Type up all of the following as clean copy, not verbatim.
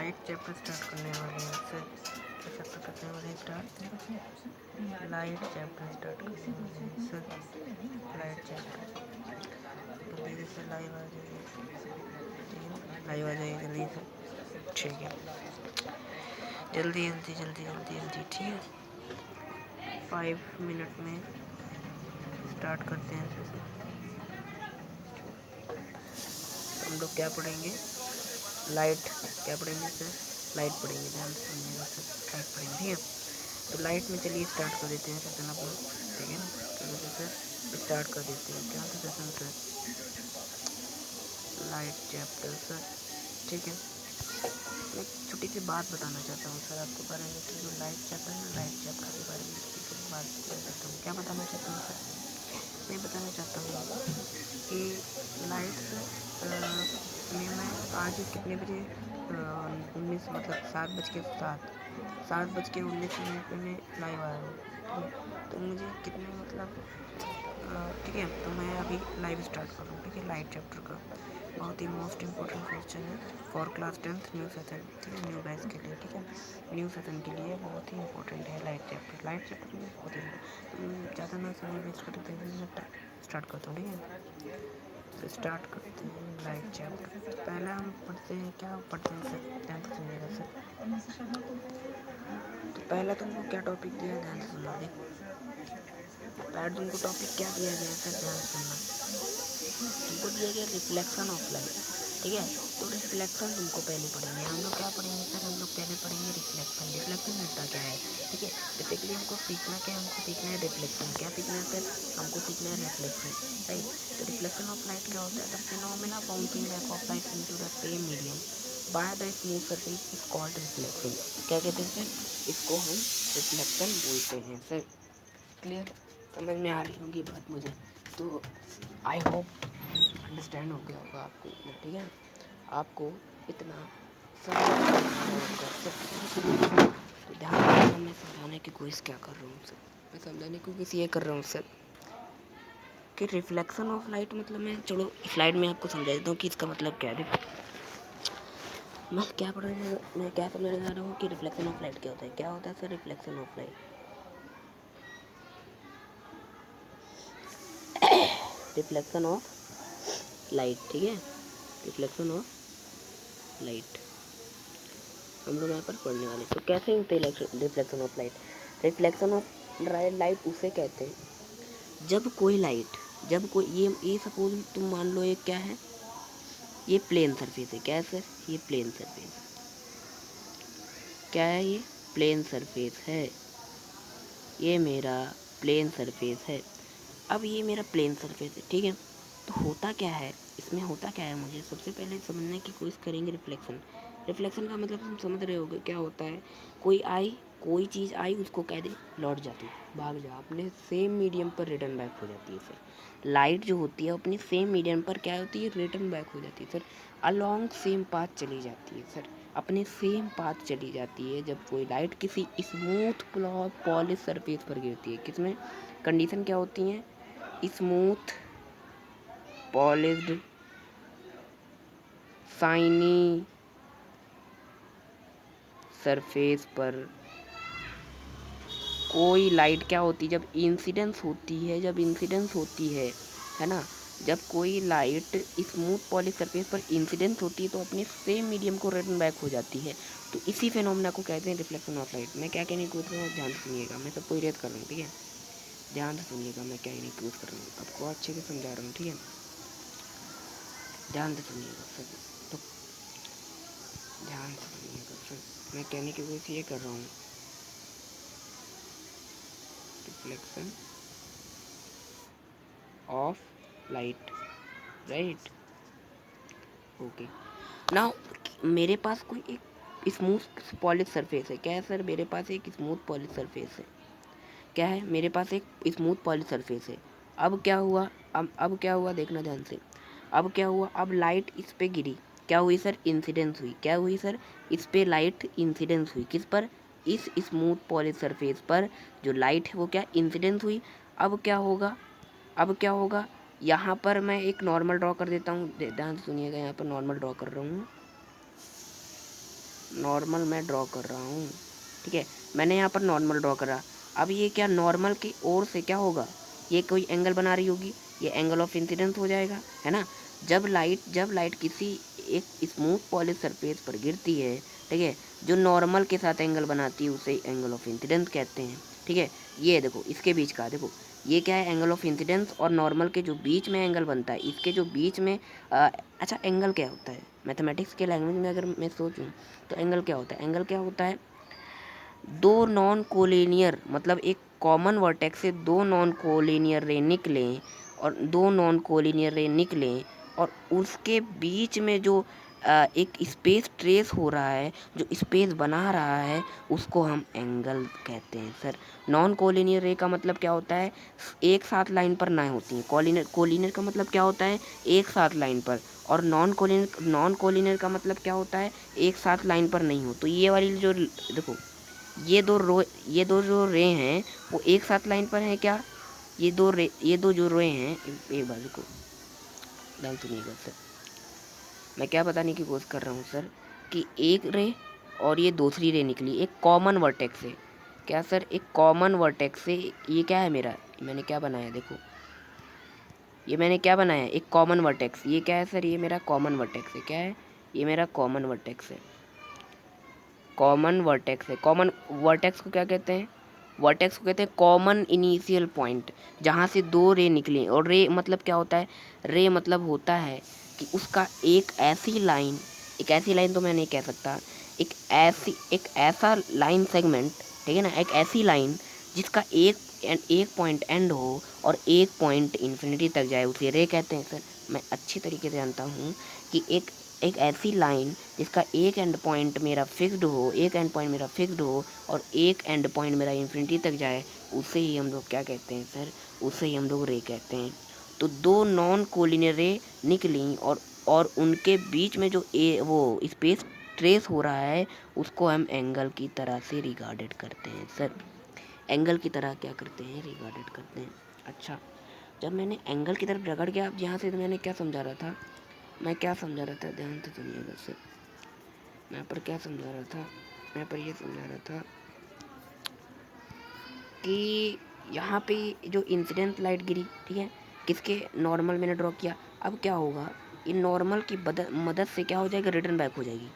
Light chapter start करने वाले हैं। सर चैप्टर करने वाले हैं स्टार्ट। लाइट चैप्टर स्टार्ट करने वाले हैं सर। लाइट चैप्टर जल्दी से लाइव आ जाइए, लाइव आ जाइए जल्दी से। ठीक है, जल्दी जल्दी जल्दी जल्दी जल्दी। ठीक है, 5 मिनट में स्टार्ट करते हैं सेशन। हम लोग क्या पढ़ेंगे? लाइट क्या पढ़ेंगे सर? लाइट पढ़ेंगे, ध्यान से सुनिएगा सर। लाइट पढ़ेंगे, ठीक है। तो लाइट में चलिए स्टार्ट कर देते हैं सेशन अपना, ठीक है ना। चलिए सर स्टार्ट कर देते हैं। क्या था session sir? Light chapter sir, ठीक है। मैं एक छोटी सी बात बताना चाहता हूँ सर आपके बारे में कि जो लाइट चैप्टर है ना, लाइट चैप्टर के बारे में छोटी सी बात बताना चाहता हूँ। क्या बताना चाहता हूँ सर? मैं बताना चाहता हूँ कि लाइट में मैं आज कितने बजे 19 मतलब 7:19 में लाइव आया हूँ, ठीक है। तो मुझे कितने मतलब ठीक है, तो मैं अभी लाइव स्टार्ट कर रहा हूँ, ठीक है। लाइट चैप्टर का बहुत ही मोस्ट इम्पोर्टेंट क्वेश्चन है for class 10th new session, ठीक है, न्यू बैच के लिए, ठीक है। न्यू सेशन के लिए बहुत ही इंपॉर्टेंट है लाइट चैप्टर। लाइट चैप्टर में बहुत ही ज़्यादा ना समय वेस्ट करते हुए मैं स्टार्ट करता हूँ, ठीक है। तो स्टार्ट करते हैं लाइट चैप्टर। पहले हम पढ़ते हैं, क्या पढ़ते हैं सर? ध्यान से सुनिएगा सर। तो पहला तुमको क्या टॉपिक दिया है? ध्यान से सुनना। देखो पहले तुमको टॉपिक क्या दिया गया है सर? ध्यान से सुनना। तुमको दिया गया रिफ्लेक्शन ऑफ लाइट, ठीक है। तो रिफ्लेक्शन तुमको पहले पढ़ेंगे। हम लोग क्या पढ़ेंगे सर? हम लोग पहले पढ़ेंगे रिफ्लेक्शन। रिफ्लेक्शन होता क्या है, ठीक है। बेसिकली हमको सीखना क्या है? हमको सीखना है रिफ्लेक्शन। क्या सीखना है सर? हमको सीखना है रिफ्लेक्शन, राइट। तो रिफ्लेक्शन ऑफ लाइट क्या होता है? The phenomena bouncing back of light into the same medium by the smooth surface is called reflection. क्या कहते हैं सर? इसको हम रिफ्लेक्शन बोलते हैं सर। क्लियर? समझ में आ रही होगी बात मुझे? तो आई होप अंडरस्टैंड हो गया होगा आपको इतना, ठीक है। आपको इतना समझ होगा सर। तो ध्यान रखना, मैं समझाने की कोशिश क्या कर रहा हूँ सर? मैं समझाने की कोशिश ये कर रहा हूँ सर कि रिफ्लेक्शन ऑफ लाइट मतलब, मैं चलो स्लाइड में आपको समझा देता हूँ कि इसका मतलब क्या है। मैं क्या समझाने जा रहा हूँ कि रिफ्लेक्शन ऑफ लाइट क्या होता है। क्या होता है sir reflection of light? Reflection of light, ठीक है। रिफ्लेक्शन ऑफ लाइट हम लोग यहाँ पर पढ़ने वाले। तो कैसे होते हैं reflection of light? Reflection of light उसे कहते हैं जब कोई ये सपोज तुम मान लो, ये क्या है? ये प्लेन सरफेस है। क्या है सर? ये प्लेन सरफेस। क्या है ये? प्लेन सरफेस है। ये मेरा प्लेन सरफेस है। अब ये मेरा प्लेन सरफेस है, ठीक है। तो होता क्या है इसमें? होता क्या है, मुझे सबसे पहले समझने की कोशिश करेंगे। रिफ्लेक्शन, रिफ्लेक्शन का मतलब तुम समझ रहे होगे क्या होता है? कोई चीज़ आई, उसको कह दे लौट जाती, भाग जा, अपने सेम मीडियम पर रिटर्न बैक हो जाती है सर। लाइट जो होती है अपनी सेम मीडियम पर क्या होती है? रिटर्न बैक हो जाती है सर। अलॉन्ग सेम पाथ चली जाती है सर, अपने सेम पाथ चली जाती है जब कोई लाइट किसी स्मूथ पॉलिश सरफेस पर गिरती है। किसमें कंडीशन क्या होती है? स्मूथ पॉलिश्ड शाइनी सरफेस पर कोई लाइट क्या होती है? जब इंसिडेंस होती है ना, जब कोई लाइट स्मूथ पॉलिश सरफेस पर इंसिडेंस होती है तो अपने सेम मीडियम को रिटर्न बैक हो जाती है। तो इसी फिनोमेना को कहते हैं रिफ्लेक्शन ऑफ लाइट। मैं क्या कहने की कोशिश कर रहा हूँ ध्यान से सुनिएगा, मैं सबको इरेज कर रहा हूँ, ठीक है। ध्यान से सुनिएगा मैं क्या कहने की कोशिश कर रहा हूँ, आपको अच्छे से समझा रहा हूँ, ठीक है। ध्यान से सुनिएगा सर, तो ध्यान से सुनिएगा सर, मैं कहने की कोशिश ये कर रहा हूँ, reflection of light, right. Okay, now मेरे पास कोई एक स्मूथ पॉलिश सरफेस है। क्या है सर? मेरे पास एक स्मूथ पॉलिश सरफेस है। क्या है? मेरे पास एक स्मूथ पॉलिश सरफेस है। अब क्या हुआ? अब क्या हुआ देखना ध्यान से। अब क्या हुआ? अब लाइट इस पे गिरी, क्या हुई सर? इंसिडेंस हुई। क्या हुई सर? इस पे लाइट इंसिडेंस हुई। किस पर? इस स्मूथ पॉलिश सरफेस पर जो लाइट है वो क्या? इंसिडेंस हुई। अब क्या होगा? अब क्या होगा? यहाँ पर मैं एक नॉर्मल ड्रॉ कर देता हूँ, ध्यान से सुनिएगा, यहाँ पर नॉर्मल ड्रॉ कर रहा हूँ। नॉर्मल मैं ड्रॉ कर रहा हूँ, ठीक है, मैंने यहाँ पर नॉर्मल ड्रॉ करा। अब ये क्या नॉर्मल की ओर से क्या होगा, ये कोई एंगल बना रही होगी, ये एंगल ऑफ इंसिडेंस हो जाएगा, है ना। जब लाइट किसी एक स्मूथ पॉलिश सरफेस पर गिरती है, ठीक है, जो नॉर्मल के साथ एंगल बनाती है उसे एंगल ऑफ इंसिडेंस कहते हैं, ठीक है। ये देखो इसके बीच का देखो, ये क्या है, एंगल ऑफ इंसिडेंस और नॉर्मल के जो बीच में एंगल बनता है, इसके जो बीच में अच्छा एंगल क्या होता है, मैथमेटिक्स के लैंग्वेज में अगर मैं सोचूं तो एंगल क्या होता है, एंगल क्या होता है, दो नॉन कोलिनियर मतलब एक कॉमन वर्टेक्स से दो नॉन कोलिनियर रे निकलें और दो नॉन कोलिनियर रे निकलें और उसके बीच में जो एक स्पेस ट्रेस हो रहा है, जो स्पेस बना रहा है, उसको हम एंगल कहते हैं सर। नॉन कोलिनियर रे का मतलब क्या होता है, एक साथ लाइन पर ना होती है। कोलिनियर का मतलब क्या होता है, एक साथ लाइन पर। और नॉन कोलिनियर का मतलब क्या होता है, एक साथ लाइन पर नहीं हो। तो ये वाली जो देखो, ये दो जो रे हैं वो एक साथ लाइन पर हैं क्या, ये दो जो रे हैं, एक बार को ध्यान सुनिएगा सर, मैं क्या बताने की कोशिश कर रहा हूँ सर, कि एक रे और ये दूसरी रे निकली एक कॉमन वर्टेक्स से, क्या सर, एक कॉमन वर्टेक्स से। ये क्या है मेरा, मैंने क्या बनाया देखो, ये मैंने क्या बनाया, एक कॉमन वर्टेक्स, ये क्या है सर, ये मेरा कॉमन वर्टेक्स है, क्या है, ये मेरा कॉमन वर्टेक्स है, कॉमन वर्टेक्स है। कॉमन वर्टेक्स को क्या कहते हैं, वर्टेक्स को कहते हैं कॉमन इनिशियल पॉइंट, जहाँ से दो रे निकले। और रे मतलब क्या होता है, रे मतलब होता है कि उसका एक ऐसी लाइन तो मैं नहीं कह सकता, एक ऐसा लाइन सेगमेंट, ठीक है ना, एक ऐसी लाइन जिसका एक पॉइंट एंड हो और एक पॉइंट इन्फिनिटी तक जाए, उसे रे कहते हैं सर। मैं अच्छी तरीके से जानता हूँ कि एक ऐसी लाइन जिसका एक एंड पॉइंट मेरा फिक्स्ड हो और एक एंड पॉइंट मेरा इन्फिनिटी तक जाए, उसे ही हम लोग क्या कहते हैं सर, उसे ही हम लोग रे कहते हैं। तो दो नॉन कोलिनियर रे निकली और उनके बीच में जो वो स्पेस ट्रेस हो रहा है, उसको हम एंगल की तरह से रिगार्डेड करते हैं सर। एंगल की तरह क्या करते हैं, रिगार्डेड करते हैं। अच्छा, जब मैंने एंगल की तरफ रगड़ गया, अब यहाँ से तो मैंने क्या समझा रहा था, मैं क्या समझा रहा था, ध्यान से सुनिएगा सर, मैं पर क्या समझा रहा था, मैं पर ये समझा रहा था कि यहाँ पे जो इंसिडेंट लाइट गिरी, ठीक है, किसके नॉर्मल मैंने ड्रॉ किया, अब क्या होगा, इन नॉर्मल की मदद से क्या हो जाएगा, रिटर्न बैक हो जाएगी।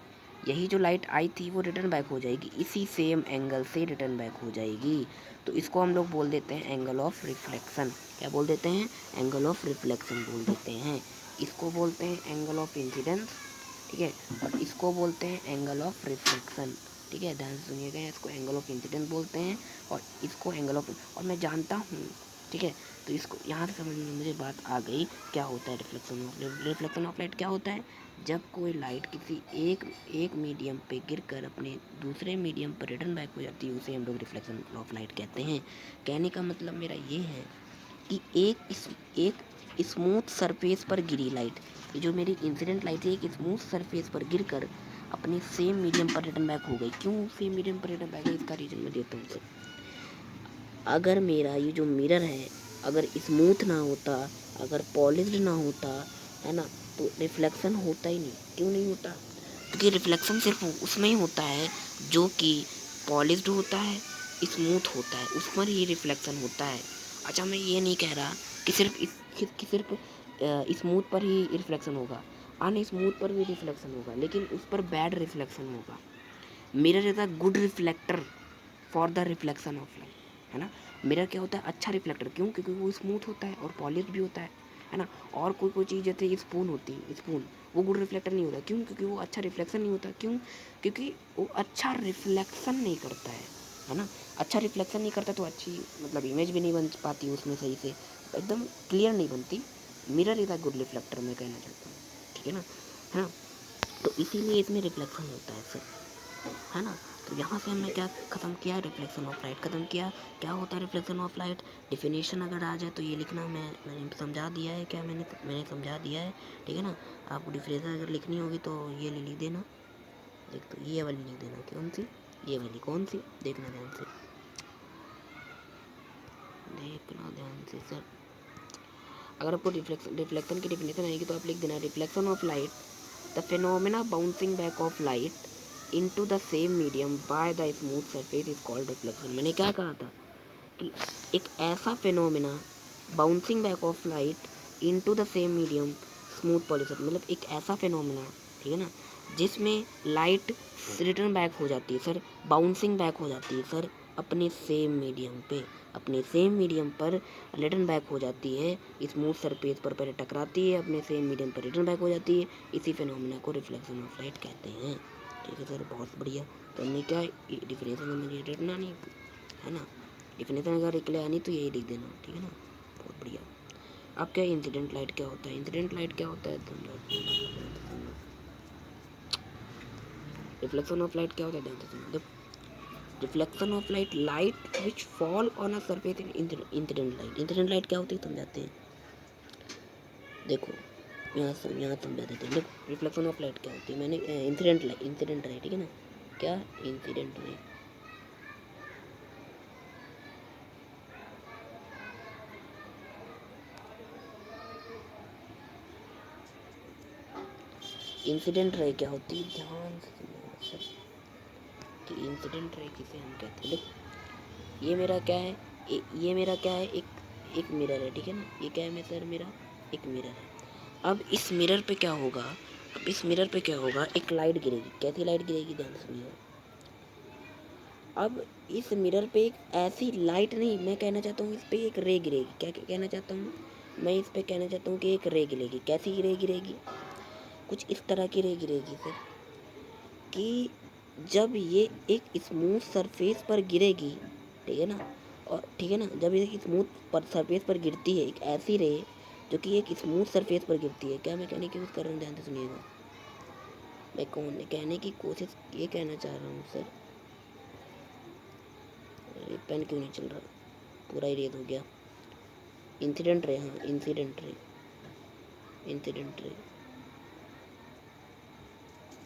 यही जो लाइट आई थी वो रिटर्न बैक हो जाएगी, इसी सेम एंगल से रिटर्न बैक हो जाएगी। तो इसको हम लोग बोल देते हैं एंगल ऑफ रिफ्लेक्शन। क्या बोल देते हैं, एंगल ऑफ रिफ्लेक्शन बोल देते हैं। इसको बोलते हैं एंगल ऑफ इंसिडेंस, ठीक है, और इसको बोलते हैं एंगल ऑफ रिफ्लेक्शन, ठीक है, ध्यान से सुनिएगा, इसको एंगल ऑफ इंसिडेंस बोलते हैं और इसको एंगल ऑफ, और मैं जानता हूँ, ठीक है, तो इसको यहाँ से समझ में मुझे बात आ गई क्या होता है रिफ्लेक्शन ऑफ लाइट क्या होता है, जब कोई लाइट किसी एक मीडियम पे गिरकर अपने दूसरे मीडियम पर रिटर्न बैक हो जाती है, उसे हम लोग रिफ्लेक्शन ऑफ लाइट कहते हैं। कहने का मतलब मेरा ये है कि एक स्मूथ सरफेस पर गिरी लाइट, ये जो मेरी इंसिडेंट लाइट है, एक स्मूथ सरफेस पर गिरकर अपने सेम मीडियम पर रिटर्न बैक हो गई। क्यों सेम मीडियम पर रिटर्न बैक है, इसका रीजन मैं देता हूँ सर। अगर मेरा ये जो मिरर है अगर स्मूथ ना होता, अगर पॉलिश्ड ना होता, है ना, तो रिफ्लेक्शन होता ही नहीं। क्यों नहीं होता, क्योंकि रिफ्लेक्शन सिर्फ उसमें ही होता है जो कि पॉलिश्ड होता है, स्मूथ होता है, उस पर ही रिफ्लेक्शन होता है। अच्छा, मैं ये नहीं कह रहा कि सिर्फ स्मूथ पर ही रिफ्लेक्शन होगा, अन स्मूथ पर भी रिफ्लेक्शन होगा, लेकिन उस पर बैड रिफ्लेक्शन होगा। Mirror is a good reflector for the reflection of light, है ना। मिरर क्या होता है, अच्छा रिफ्लेक्टर, क्यों, क्योंकि वो स्मूथ होता है और पॉलिश भी होता है ना। और कोई चीज़ जैसे स्पून होती है, स्पून वो गुड रिफ्लेक्टर नहीं होता, क्यों, क्योंकि वो अच्छा रिफ्लेक्शन नहीं होता, क्यों, क्योंकि वो अच्छा रिफ्लेक्शन नहीं करता है ना। अच्छा रिफ्लेक्शन नहीं करता तो अच्छी मतलब इमेज भी नहीं बन पाती उसमें सही से, एकदम क्लियर नहीं बनती। Mirror is a good reflector मैं कहना चाहता हूँ, ठीक है ना, है ना। तो इसीलिए इसमें रिफ्लेक्शन होता है सर, है ना। तो यहाँ से हमने क्या ख़त्म किया, रिफ्लेक्शन ऑफ लाइट ख़त्म किया। क्या होता है रिफ्लेक्शन ऑफ लाइट, डिफिनेशन अगर आ जाए तो ये लिखना, मैंने समझा दिया है, क्या मैंने समझा दिया है, ठीक है ना। आपको डिफिनेशन अगर लिखनी होगी तो ये लिख देना, देख, तो ये वाली लिख देना, कौन सी, ये वाली, कौन सी, देखना ध्यान से, देखना ध्यान से सर। अगर आपको रिफ्लेक्शन की डिफिनेशन आएगी तो आप लिख देना, reflection of light, the phenomena bouncing back of light into the same medium by the smooth surface is called reflection. मैंने क्या कहा था कि एक ऐसा phenomena bouncing back of light into the same medium smooth polisher, मतलब एक ऐसा फिनोमिना, ठीक है ना, जिसमें लाइट रिटर्न बैक हो जाती है सर, बाउंसिंग बैक हो जाती है सर अपने सेम मीडियम पे, अपने सेम मीडियम पर रिटर्न बैक हो जाती है, स्मूथ सरफेस पर पहले टकराती है, अपने सेम मीडियम पर रिटर्न बैक हो जाती है, इसी फिनोमिना को रिफ्लेक्शन ऑफ लाइट कहते हैं। ठीक है सर, बहुत बढ़िया। तो हमने क्या डिफिनेशन हमें रटना नहीं है ना, डिफिनेशन अगर निकले आनी तो यही लिख देना, ठीक है ना, बहुत बढ़िया। अब क्या इंसिडेंट लाइट क्या होता है, इंसिडेंट लाइट क्या होता है, रिफ्लेक्शन ऑफ लाइट क्या होता है, ध्यान से सुनो। Reflection of light, light which fall on a surface in incident light. Incident light क्या होती है समझाते हैं, देखो यहाँ समझा देते हैं। देखो रिफ्लेक्शन ऑफ लाइट क्या होती है, मैंने इंसिडेंट रे, ठीक है ना, क्या इंसिडेंट रे, इंसिडेंट रे क्या होती है, ध्यान से सुनो सर, कि इंसिडेंट रे किसे हम कहते हैं। देखो ये मेरा क्या है, ये मेरा क्या है, एक मिरर है, ठीक है ना, ये क्या है सर, मेरा एक मिरर है। अब इस मिरर पे क्या होगा, अब इस मिरर पे क्या होगा, एक लाइट गिरेगी। कैसी लाइट गिरेगी, ध्यान सुनिए। अब इस मिरर पे एक ऐसी लाइट नहीं, मैं कहना चाहता हूँ इस पे एक रे गिरेगी। क्या कहना चाहता हूँ मैं, इस पे कहना चाहता हूँ कि एक रे गिरेगी। कैसी रे गिरेगी, कुछ इस तरह की रे गिरेगी सर, कि जब ये एक स्मूथ सरफेस पर गिरेगी, ठीक है ना, और ठीक है ना, जब ये स्मूथ पर सरफेस पर गिरती है, एक ऐसी रे जो कि एक स्मूथ सरफेस पर गिरती है। क्या मैं कहने की कोशिश कर रहा हूँ, ध्यान से सुनिएगा। मैं कौन कहने की कोशिश ये कहना चाह रहा हूँ सर, पेन क्यों नहीं चल रहा, पूरा ही रेड हो गया। इंसिडेंट रे, हाँ इंसिडेंट रे, इंसिडेंट रे,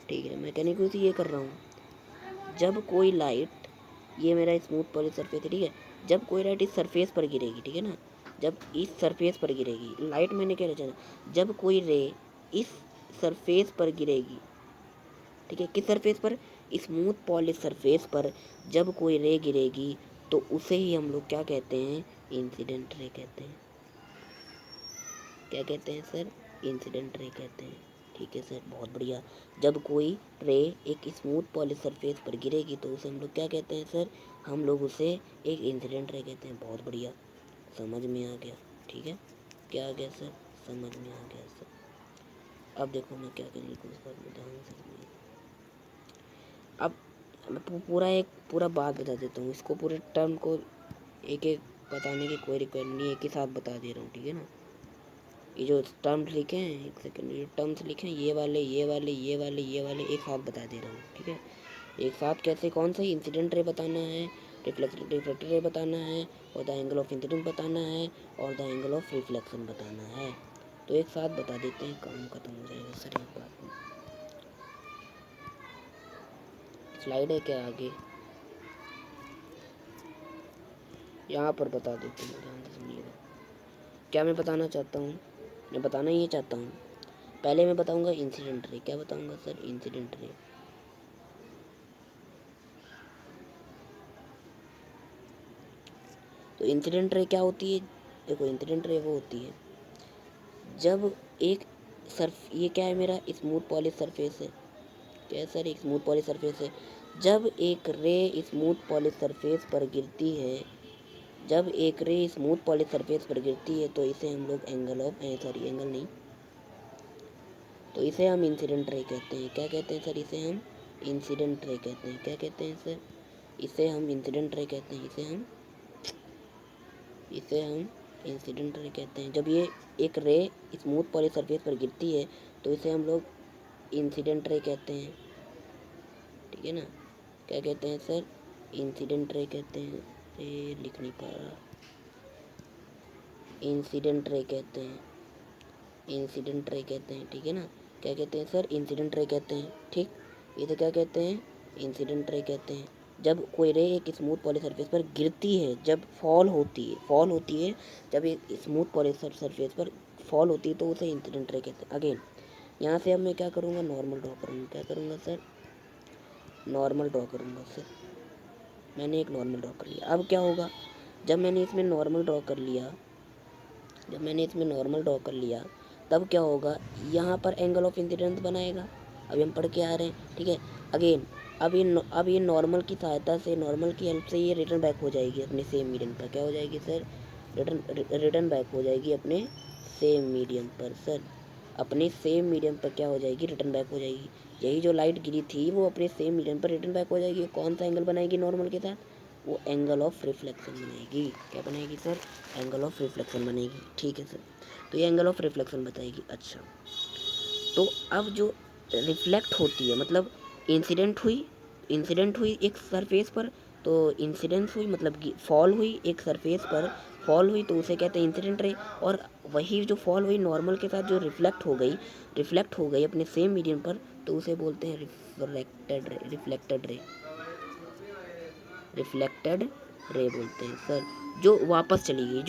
ठीक है। मैं कहने की कोशिश ये कर रहा हूँ, जब कोई लाइट, ये मेरा स्मूथ पॉली सरफेस है, ठीक है, जब कोई लाइट इस सरफेस पर गिरेगी, ठीक है ना, जब इस सरफेस पर गिरेगी लाइट, मैंने कहना चाहा जब कोई रे इस सरफेस पर गिरेगी, ठीक है, किस सरफेस पर, स्मूथ पॉलिश सरफेस पर जब कोई रे गिरेगी तो उसे ही हम लोग क्या कहते हैं, इंसिडेंट रे कहते हैं। क्या कहते हैं सर, इंसिडेंट रे कहते हैं। ठीक है सर, बहुत बढ़िया। जब कोई रे एक स्मूथ पॉलिश सरफेस पर गिरेगी तो उसे हम लोग क्या कहते हैं सर, हम लोग उसे एक इंसिडेंट रे कहते हैं। बहुत बढ़िया, समझ में आ गया, ठीक है, क्या आ गया सर, समझ में आ गया सर। अब देखो मैं क्या करने की कोशिश कर रहा हूँ, ध्यान से सुनिए। अब मैं पूरा बात बता देता हूँ, इसको पूरे टर्म को एक एक बताने की कोई रिक्वायरमेंट नहीं है, एक ही साथ बता दे रहा हूँ, ठीक है ना। ये जो टर्म्स लिखे हैं, एक सेकंड, ये टर्म्स लिखे हैं, ये वाले ये वाले ये वाले ये वाले एक साथ बता दे रहा हूँ, ठीक है। एक साथ कैसे, कौन सा इंसिडेंट रे बताना है, रिफ्लेक्टेड रे बताना है, और द एंगल ऑफ इंसिडेंट बताना है, और द एंगल ऑफ रिफ्लेक्शन बताना है। तो एक साथ बता देते हैं, काम खत्म हो जाएगा सर। एक बात में स्लाइड है क्या आगे, यहाँ पर बता देते हैं, ध्यान से सुनिएगा। क्या मैं बताना चाहता हूँ, मैं बताना ये चाहता हूँ, पहले मैं बताऊँगा इंसिडेंट रे। क्या बताऊँगा सर, इंसिडेंट रे। तो इंसिडेंट रे क्या होती है, देखो इंसिडेंट रे वो होती है जब एक ये क्या है, मेरा स्मूथ पॉलिश सरफेस है, क्या है सर, एक स्मूथ पॉलिश सरफेस है। जब एक रे स्मूथ पॉलिश सरफेस पर गिरती है, जब एक रे स्मूथ पॉलिश सरफेस पर गिरती है तो इसे हम लोग एंगल ऑफ सॉरी एंगल नहीं, तो इसे हम इंसिडेंट रे कहते हैं। क्या कहते हैं सर, इसे हम इंसिडेंट रे कहते हैं। क्या कहते हैं सर, इसे हम इंसिडेंट रे कहते हैं, इसे हम इंसिडेंट रे कहते हैं। जब ये एक रे स्मूथ पॉलिश सरफेस पर गिरती है तो इसे हम लोग इंसिडेंट रे कहते हैं, ठीक है ना। क्या कहते हैं सर, इंसिडेंट रे कहते हैं। ये लिख नहीं पा रहा, इंसिडेंट रे कहते हैं, इंसिडेंट रे कहते हैं, ठीक है ना। क्या कहते हैं सर, इंसिडेंट रे कहते हैं, ठीक। इसे क्या कहते हैं, इंसिडेंट रे कहते हैं। जब कोई रे एक स्मूथ पॉलिश सरफेस पर गिरती है, जब फॉल होती है, जब एक स्मूथ पॉलिश सरफेस पर फॉल होती है तो उसे इंसिडेंट रे कहते हैं। अगेन यहाँ से अब मैं क्या करूँगा, नॉर्मल ड्रॉ करूँगा। क्या करूँगा सर, नॉर्मल ड्रॉ करूँगा सर। मैंने एक नॉर्मल ड्रॉ कर लिया। अब क्या होगा, जब मैंने इसमें नॉर्मल ड्रॉ कर लिया, तब क्या होगा, यहाँ पर एंगल ऑफ इंसिडेंस बनाएगा। अभी हम पढ़ के आ रहे हैं, ठीक है। अगेन अब ये नॉर्मल की सहायता से, नॉर्मल की हेल्प से ये रिटर्न बैक हो जाएगी अपने सेम मीडियम पर। क्या हो जाएगी सर, रिटर्न बैक हो जाएगी अपने सेम मीडियम पर सर। अपने सेम मीडियम पर क्या हो जाएगी, रिटर्न बैक हो जाएगी। यही जो लाइट गिरी थी वो अपने सेम मीडियम पर रिटर्न बैक हो जाएगी। कौन सा एंगल बनाएगी नॉर्मल के साथ, वो एंगल ऑफ रिफ्लेक्शन बनेगी। क्या बनेगी सर, एंगल ऑफ रिफ्लेक्शन बनेगी, ठीक है सर। तो ये एंगल ऑफ रिफ्लेक्शन बताएगी। अच्छा, तो अब जो रिफ्लेक्ट होती है, मतलब इंसिडेंट हुई एक सरफेस पर, तो इंसिडेंस हुई मतलब कि फॉल हुई एक सरफेस पर, फॉल हुई तो उसे कहते हैं इंसिडेंट रे। और वही जो फॉल हुई नॉर्मल के साथ जो रिफ्लेक्ट हो गई अपने सेम मीडियम पर, तो उसे बोलते हैं रिफ्लेक्टेड रे बोलते हैं सर। जो वापस चली गई,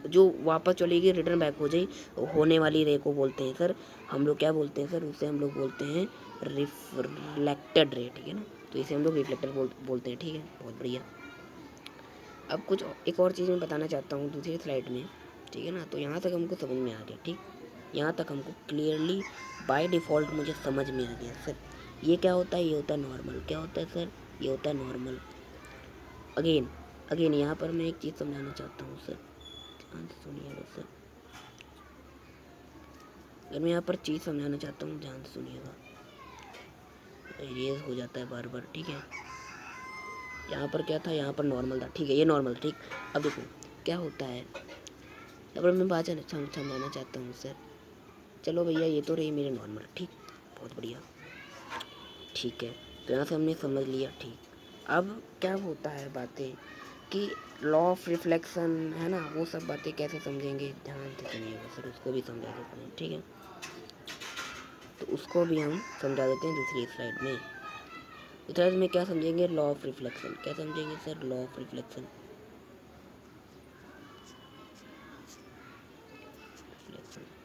जो वापस चली गई, रिटर्न बैक हो जाए होने वाली रे को बोलते हैं सर, हम लोग क्या बोलते हैं सर, उसे हम लोग बोलते हैं रिफ्लेक्टेड रे, ठीक है ना। तो इसे हम लोग रिफ्लेक्टेड बोलते हैं, ठीक है, बहुत बढ़िया। अब कुछ एक और चीज़ मैं बताना चाहता हूँ दूसरी स्लाइड में, ठीक है ना। तो यहाँ तक हमको समझ में आ गया, ठीक, यहाँ तक हमको क्लियरली बाय डिफ़ॉल्ट मुझे समझ में आ गया सर। ये क्या होता है, ये होता है नॉर्मल। क्या होता है सर, ये होता है नॉर्मल। अगेन यहाँ पर मैं एक चीज़ समझाना चाहता हूँ सर, ध्यान से सुनिएगा सर। अगर मैं यहाँ पर चीज़ समझाना चाहता हूँ, ध्यान से सुनिएगा। ये हो जाता है बार बार, ठीक है। यहाँ पर क्या था, यहाँ पर नॉर्मल था, ठीक है, ये नॉर्मल, ठीक। अब देखो क्या होता है, अब मैं बात समझाना चाहता हूँ सर। चलो भैया, ये तो रही मेरे नॉर्मल, ठीक, बहुत बढ़िया, ठीक है। तो यहाँ से हमने समझ लिया, ठीक। अब क्या होता है बातें कि लॉ ऑफ रिफ्लेक्शन है ना, वो सब बातें कैसे समझेंगे, ध्यान से सुनिएगा सर, उसको भी समझा देते हैं, ठीक है। तो उसको भी हम समझा देते हैं दूसरी स्लाइड में। स्लाइड में क्या समझेंगे, लॉ ऑफ रिफ्लेक्शन। क्या समझेंगे सर, लॉ ऑफ रिफ्लेक्शन,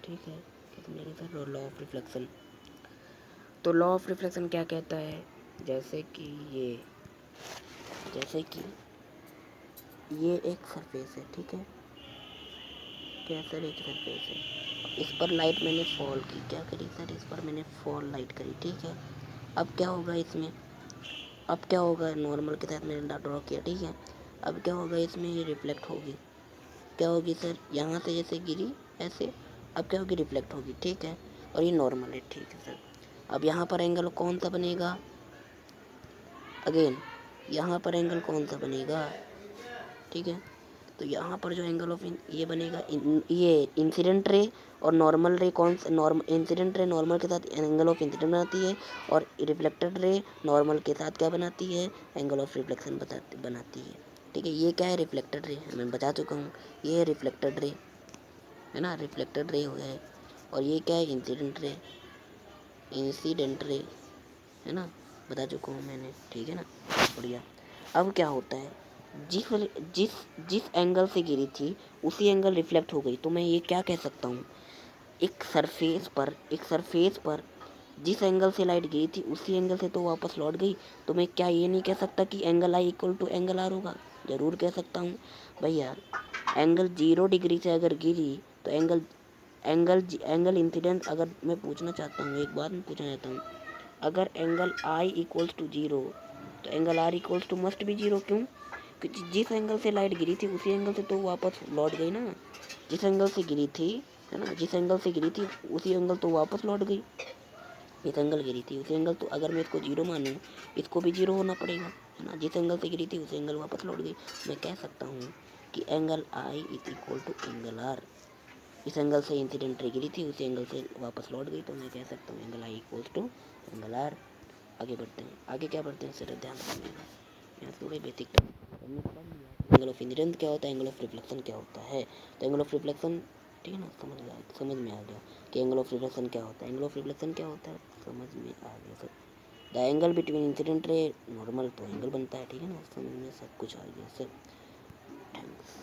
ठीक है। क्या समझेंगे सर, लॉ ऑफ रिफ्लेक्शन। तो लॉ ऑफ रिफ्लेक्शन क्या कहता है, जैसे कि ये एक सरफेस है, ठीक है। क्या सर, एक सरफेस है, इस पर लाइट मैंने फॉल की, क्या करी सर, इस पर मैंने फॉल लाइट करी, ठीक है। अब क्या होगा इसमें, अब क्या होगा, नॉर्मल के साथ मैंने ड्रॉ किया, ठीक है। अब क्या होगा इसमें, ये रिफ्लेक्ट होगी। क्या होगी सर, यहाँ से जैसे गिरी ऐसे, अब क्या होगी, रिफ्लेक्ट होगी, ठीक है। और ये नॉर्मल है, ठीक है सर। अब यहाँ पर एंगल कौन सा बनेगा, अगेन यहाँ पर एंगल कौन सा बनेगा, ठीक है। तो यहाँ पर जो एंगल ऑफ ये बनेगा, ये इंसिडेंट रे और नॉर्मल रे, कौन सा नॉर्मल, इंसिडेंट रे नॉर्मल के साथ एंगल ऑफ इंसिडेंट बनाती है, और रिफ्लेक्टेड रे नॉर्मल के साथ क्या बनाती है, एंगल ऑफ रिफ्लेक्शन बनाती है, ठीक है। ये क्या है, रिफ्लेक्टेड रे, मैं बता चुका हूँ, ये रिफ्लेक्टेड रे है ना, रिफ्लेक्टेड रे हो गया है। और ये क्या है, इंसिडेंट रे है ना, बता चुका हूँ मैंने, ठीक है ना, बढ़िया। अब क्या होता है, जिस जिस जिस एंगल से गिरी थी उसी एंगल रिफ्लेक्ट हो गई, तो मैं ये क्या कह सकता हूँ, एक सरफेस पर जिस एंगल से लाइट गिरी थी उसी एंगल से तो वापस लौट गई। तो मैं क्या ये नहीं कह सकता कि angle i equal to angle r होगा, ज़रूर कह सकता हूँ भैया। एंगल 0 डिग्री से अगर गिरी तो एंगल इंसिडेंस, अगर मैं पूछना चाहता हूँ, एक बात मैं पूछना चाहता हूँ, अगर एंगल आई इक्वल्स टू 0 तो angle r equals to must भी 0, क्यों, क्योंकि जिस एंगल से लाइट गिरी थी उसी एंगल से तो वापस लौट गई ना, जिस एंगल से गिरी थी, है ना, जिस एंगल से गिरी थी उसी एंगल तो वापस लौट गई। इस एंगल गिरी थी उसी एंगल, तो अगर मैं इसको 0 मानूँ, इसको भी 0 होना पड़ेगा, है ना। जिस एंगल से गिरी थी उसी एंगल वापस लौट गई। मैं कह सकता हूँ कि angle i is equal to angle r. इस एंगल से इंसिडेंट रे गिरी थी उसी एंगल से वापस लौट गई, तो मैं कह सकता हूँ angle i equals to angle r. आगे बढ़ते हैं, आगे क्या बढ़ते हैं सर, ध्यान रखिएगा, यहाँ थोड़े basic term angle of incidence क्या होता है, एंगल ऑफ रिफ्लेक्शन क्या होता है। तो एंगल ऑफ रिफ्लेक्शन, ठीक है ना, समझ में आ गया कि एंगल ऑफ रिफ्लेक्शन क्या होता है, एंगल ऑफ रिफ्लेक्शन क्या होता है, समझ में आ गया sir. The angle between incident ray normal, तो एंगल बनता है, ठीक है ना, समझ में सब कुछ आ गया सर, थैंक्स।